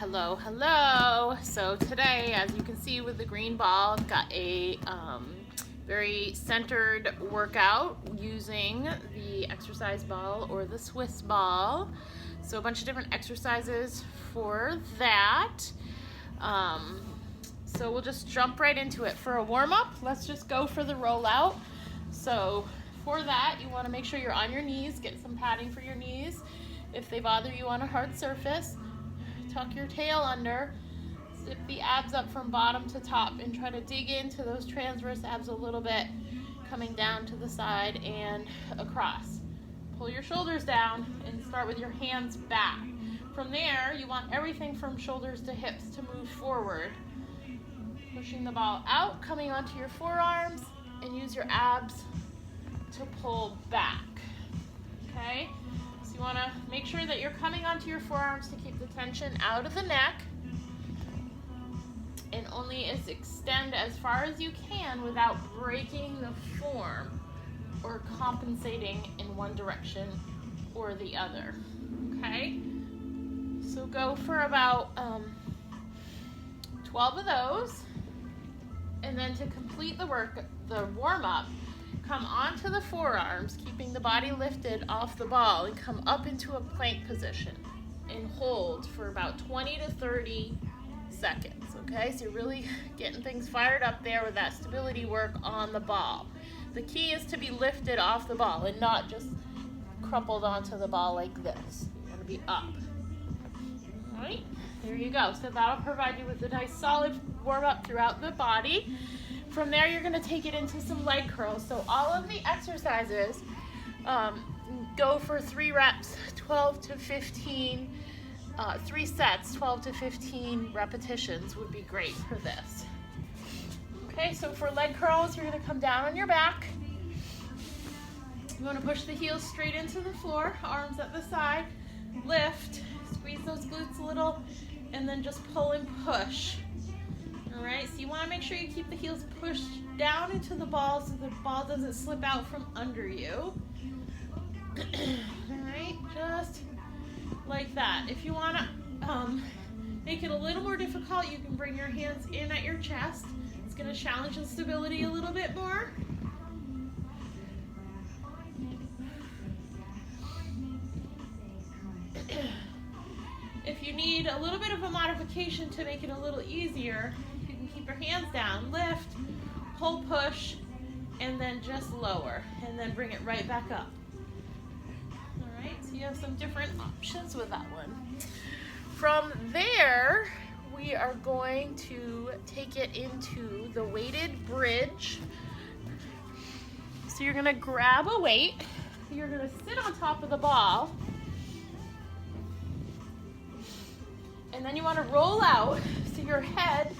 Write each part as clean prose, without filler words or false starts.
Hello, hello. So today, as you can see with the green ball, I've got a very centered workout using the exercise ball or the Swiss ball. So a bunch of different exercises for that. So we'll just jump right into it. For a warm-up, let's just go for the rollout. So for that, you want to make sure you're on your knees. Get some padding for your knees if they bother you on a hard surface. Tuck your tail under, zip the abs up from bottom to top, and try to dig into those transverse abs a little bit, coming down to the side and across. Pull your shoulders down and start with your hands back. From there, you want everything from shoulders to hips to move forward. Pushing the ball out, coming onto your forearms, and use your abs to pull back. Okay? So you want to make sure that you're coming onto your forearms to keep the tension out of the neck, and only extend as far as you can without breaking the form or compensating in one direction or the other. Okay? So go for about 12 of those, and then to complete the warm-up, come onto the forearms, keeping the body lifted off the ball, and come up into a plank position and hold for about 20 to 30 seconds, okay? So you're really getting things fired up there with that stability work on the ball. The key is to be lifted off the ball and not just crumpled onto the ball like this. You want to be up. All right, there you go. So that'll provide you with a nice solid warm-up throughout the body. From there, you're going to take it into some leg curls. So all of the exercises go for 3 reps, 12 to 15, 3 sets, 12 to 15 repetitions would be great for this. Okay, so for leg curls, you're going to come down on your back. You want to push the heels straight into the floor, arms at the side, lift, squeeze those glutes a little, and then just pull and push. All right, so you want to make sure you keep the heels pushed down into the ball so the ball doesn't slip out from under you. All right, just like that. If you want to make it a little more difficult, you can bring your hands in at your chest. It's going to challenge the stability a little bit more. If you need a little bit of a modification to make it a little easier, you can keep your hands down, lift, pull, push, and then just lower, and then bring it right back up. All right, so you have some different options with that one. From there, we are going to take it into the weighted bridge. So you're gonna grab a weight, you're gonna sit on top of the ball, and then you want to roll out so your head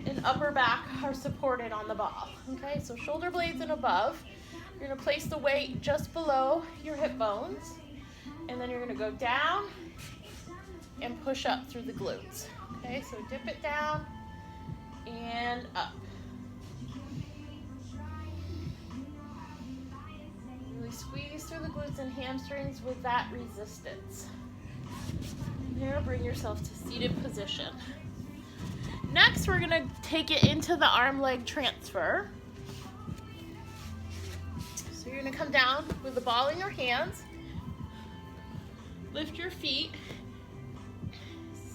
and upper back are supported on the ball. Okay, so shoulder blades and above. You're going to place the weight just below your hip bones, and then you're going to go down and push up through the glutes. Okay, so dip it down and up. Really squeeze through the glutes and hamstrings with that resistance. There, bring yourself to seated position. Next, we're gonna take it into the arm leg transfer. So you're gonna come down with the ball in your hands, lift your feet,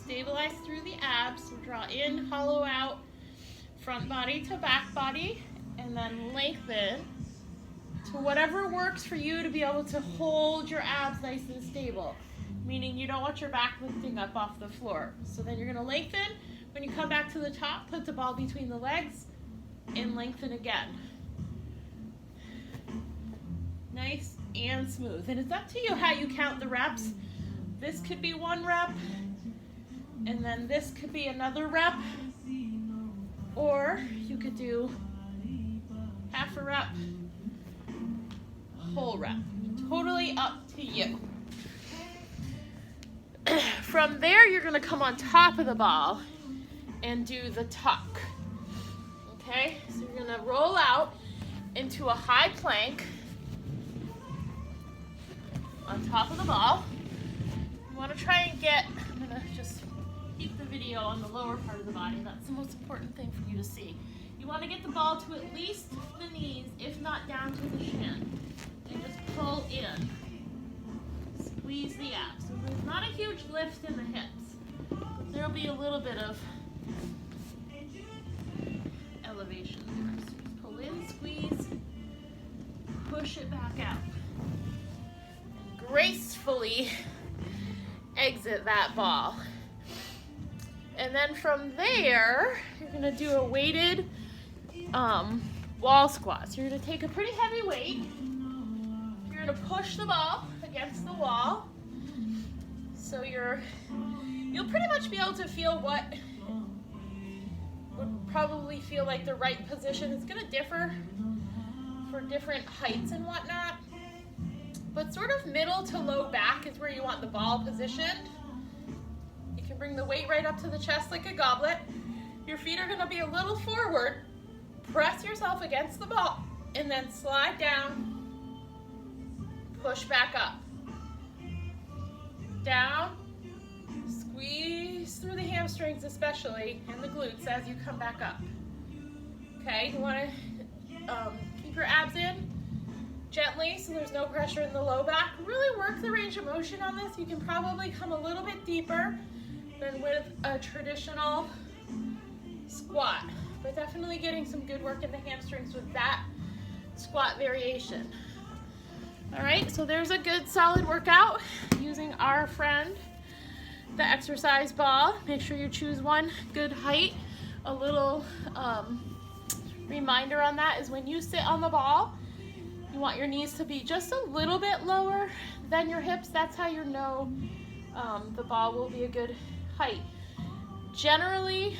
stabilize through the abs, so draw in, hollow out, front body to back body, and then lengthen to whatever works for you to be able to hold your abs nice and stable. Meaning you don't want your back lifting up off the floor. So then you're going to lengthen. When you come back to the top, put the ball between the legs and lengthen again. Nice and smooth. And it's up to you how you count the reps. This could be 1 rep, and then this could be another rep, or you could do half a rep, whole rep. Totally up to you. From there, you're going to come on top of the ball and do the tuck. Okay, so you're going to roll out into a high plank on top of the ball. You want to try and get, I'm going to just keep the video on the lower part of the body. That's the most important thing for you to see. You want to get the ball to at least the knees, if not down to the shin. And just pull in. Squeeze the abs. So there's not a huge lift in the hips. But there'll be a little bit of elevation there. So just pull in, squeeze, push it back out. And gracefully exit that ball. And then from there, you're going to do a weighted wall squat. So you're going to take a pretty heavy weight. You're going to push the ball against the wall. So you'll pretty much be able to feel what would probably feel like the right position. It's going to differ for different heights and whatnot. But sort of middle to low back is where you want the ball positioned. You can bring the weight right up to the chest like a goblet. Your feet are going to be a little forward. Press yourself against the ball and then slide down, push back up. Down, squeeze through the hamstrings especially and the glutes as you come back up. Okay, you want to keep your abs in gently so there's no pressure in the low back. Really work the range of motion on this. You can probably come a little bit deeper than with a traditional squat, but definitely getting some good work in the hamstrings with that squat variation. All right, so there's a good solid workout using our friend, the exercise ball. Make sure you choose one good height. A little reminder on that is when you sit on the ball, you want your knees to be just a little bit lower than your hips. That's how you know the ball will be a good height. Generally,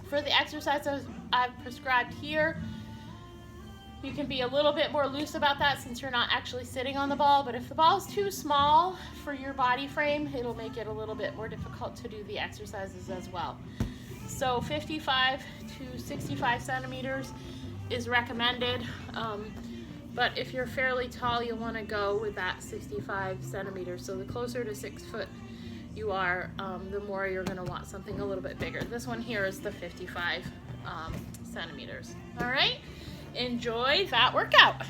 for the exercises I've prescribed here, you can be a little bit more loose about that since you're not actually sitting on the ball, but if the ball is too small for your body frame, it'll make it a little bit more difficult to do the exercises as well. So 55 to 65 centimeters is recommended, but if you're fairly tall, you'll want to go with that 65 centimeters. So the closer to 6 foot you are, the more you're going to want something a little bit bigger. This one here is the 55 centimeters. All right, enjoy that workout.